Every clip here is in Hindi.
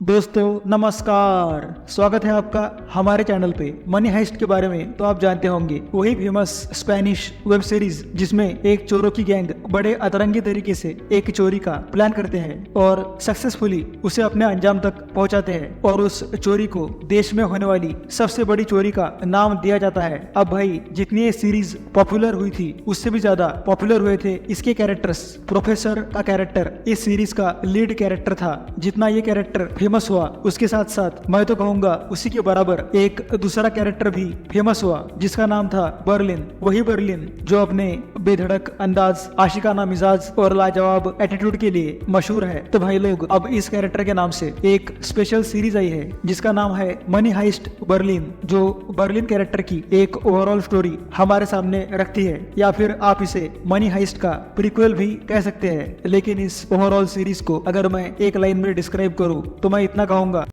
दोस्तों नमस्कार, स्वागत है आपका हमारे चैनल पे। मनी हाइस्ट के बारे में तो आप जानते होंगे, वही फेमस स्पेनिश वेब सीरीज जिसमें एक चोरों की गैंग बड़े अतरंगी तरीके से एक चोरी का प्लान करते हैं और सक्सेसफुली उसे अपने अंजाम तक पहुंचाते हैं और उस चोरी को देश में होने वाली सबसे बड़ी चोरी का नाम दिया जाता है। अब भाई, जितनी ये सीरीज पॉपुलर हुई थी उससे भी ज्यादा पॉपुलर हुए थे इसके कैरेक्टर्स। प्रोफेसर का कैरेक्टर इस सीरीज का लीड कैरेक्टर था। जितना ये कैरेक्टर फेमस हुआ उसके साथ साथ मैं तो कहूंगा उसी के बराबर एक दूसरा कैरेक्टर भी फेमस हुआ जिसका नाम था बर्लिन। वही बर्लिन जो अपने बेधड़क अंदाज, आशिकाना मिजाज और लाजवाब एटीट्यूड के लिए मशहूर है। तो भाई लोग, अब इस कैरेक्टर के नाम से एक स्पेशल सीरीज आई है जिसका नाम है मनी हाइस्ट बर्लिन, जो बर्लिन कैरेक्टर की एक ओवरऑल स्टोरी हमारे सामने रखती है, या फिर आप इसे मनी हाइस्ट का प्रीक्वल भी कह सकते हैं। लेकिन इस ओवरऑल सीरीज को अगर मैं एक लाइन में डिस्क्राइब करूं तो मैं इतना कहूंगा,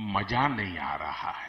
मजा नहीं आ रहा है।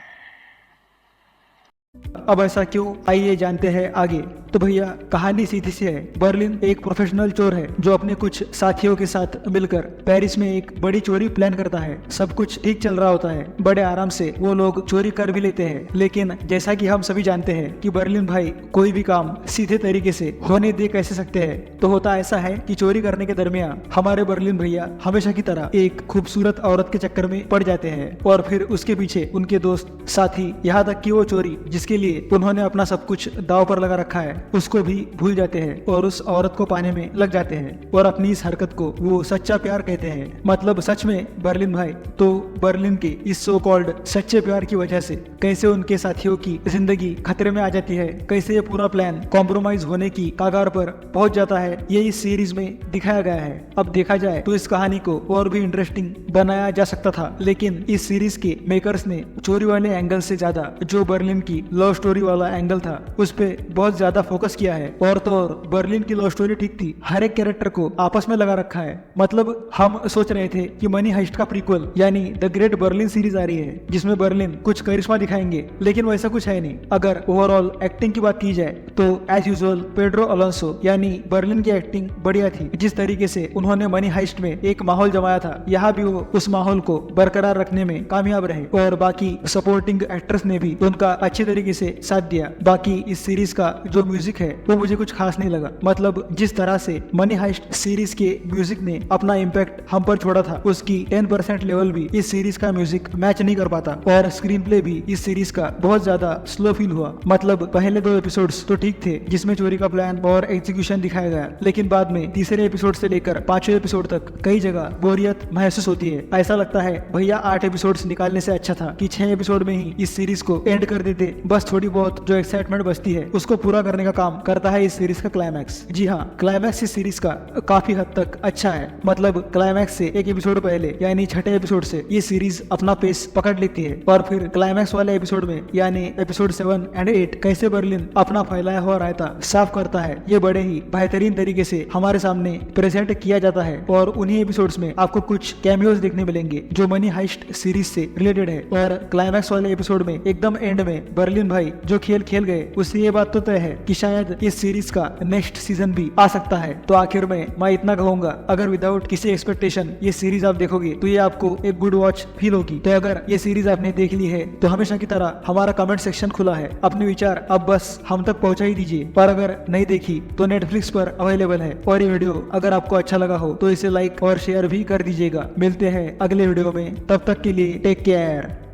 अब ऐसा क्यों, आइए जानते हैं आगे। तो भैया, कहानी सीधी सी है। बर्लिन एक प्रोफेशनल चोर है जो अपने कुछ साथियों के साथ मिलकर पेरिस में एक बड़ी चोरी प्लान करता है। सब कुछ ठीक चल रहा होता है, बड़े आराम से वो लोग चोरी कर भी लेते हैं। लेकिन जैसा कि हम सभी जानते हैं कि बर्लिन भाई कोई भी काम सीधे तरीके से होने दे कैसे सकते हैं। तो होता ऐसा है कि चोरी करने के दरमियान हमारे बर्लिन भैया हमेशा की तरह एक खूबसूरत औरत के चक्कर में पड़ जाते हैं और फिर उसके पीछे उनके दोस्त, साथी, यहाँ तक कि वो चोरी जिसके लिए उन्होंने अपना सब कुछ दांव पर लगा रखा है उसको भी भूल जाते हैं और उस औरत को पाने में लग जाते हैं। और अपनी इस हरकत को वो सच्चा प्यार कहते हैं। मतलब सच में बर्लिन भाई तो बर्लिन के इस सो कॉल्ड सच्चे प्यार की वजह से कैसे उनके साथियों की जिंदगी खतरे में आ जाती है, कैसे ये पूरा प्लान कॉम्प्रोमाइज होने की कगार पर पहुंच जाता है, ये इस सीरीज में दिखाया गया है। अब देखा जाए तो इस कहानी को और भी इंटरेस्टिंग बनाया जा सकता था, लेकिन इस सीरीज के मेकर्स ने चोरी वाले एंगल से ज्यादा जो बर्लिन की लव स्टोरी वाला एंगल था उस पे बहुत ज्यादा फोकस किया है। और तो और बर्लिन की लव स्टोरी ठीक थी, हर एक कैरेक्टर को आपस में लगा रखा है। मतलब हम सोच रहे थे कि मनी हाइस्ट का प्रीक्वल यानी द ग्रेट बर्लिन सीरीज आ रही है जिसमें बर्लिन कुछ करिश्मा दिखाएंगे, लेकिन वैसा कुछ है नहीं। अगर ओवरऑल एक्टिंग की बात की जाए तो एज यूजुअल पेड्रो अलोंसो यानी बर्लिन की एक्टिंग बढ़िया थी। जिस तरीके से उन्होंने मनी हाइस्ट में एक माहौल जमाया था, यहाँ भी वो उस माहौल को बरकरार रखने में कामयाब रहे और बाकी सपोर्टिंग एक्ट्रेस ने भी उनका अच्छे तरीके से साथ दिया। बाकी इस सीरीज का जो म्यूजिक है वो मुझे कुछ खास नहीं लगा। मतलब जिस तरह से मनी हाइस्ट सीरीज के म्यूजिक ने अपना इम्पैक्ट हम पर छोड़ा था उसकी 10% लेवल भी इस सीरीज का म्यूजिक मैच नहीं कर पाता। और स्क्रीन प्ले भी इस सीरीज का बहुत ज्यादा स्लो फील हुआ। मतलब पहले 2 एपिसोड्स तो ठीक थे जिसमें चोरी का प्लान और एग्जीक्यूशन दिखाया गया, लेकिन बाद में तीसरे एपिसोड से लेकर 5वें एपिसोड तक कई जगह बोरियत महसूस होती है। ऐसा लगता है भैया 8 एपिसोड्स निकालने से अच्छा था कि 6 एपिसोड में ही इस सीरीज को एंड कर देते। बस थोड़ी बहुत जो एक्साइटमेंट बचती है उसको पूरा करने का काम करता है इस सीरीज का क्लाइमैक्स। जी हाँ, क्लाइमैक्स इस सीरीज का काफी हद तक अच्छा है। मतलब क्लाइमैक्स से एक एपिसोड पहले यानी 6ठे एपिसोड से ये सीरीज अपना पेस पकड़ लेती है और फिर क्लाइमैक्स वाले एपिसोड में यानी एपिसोड 7 और 8 कैसे बर्लिन अपना फैलाया हुआ रायता साफ करता है, ये बड़े ही बेहतरीन तरीके से हमारे सामने प्रेजेंट किया जाता है। और उन्हीं एपिसोड्स में आपको कुछ कैमियोज देखने मिलेंगे जो मनी हाइस्ट सीरीज से रिलेटेड है। और क्लाइमैक्स वाले एपिसोड में एकदम एंड में बर्लिन भाई जो खेल खेल गए उससे ये बात तो तय है कि शायद इस सीरीज का नेक्स्ट सीजन भी आ सकता है। तो आखिर में मैं इतना कहूंगा, अगर विदाउट किसी एक्सपेक्टेशन ये सीरीज आप देखोगे तो ये आपको एक गुड वॉच फील होगी। तो अगर ये सीरीज आपने देख ली है तो हमेशा की तरह हमारा कमेंट सेक्शन खुला है, अपने विचार अब बस हम तक पहुंचा ही दीजिए। पर अगर नहीं देखी तो नेटफ्लिक्स पर अवेलेबल है। और ये वीडियो अगर आपको अच्छा लगा हो तो इसे लाइक और शेयर भी कर दीजिएगा। मिलते हैं अगले वीडियो में, तब तक के लिए टेक केयर।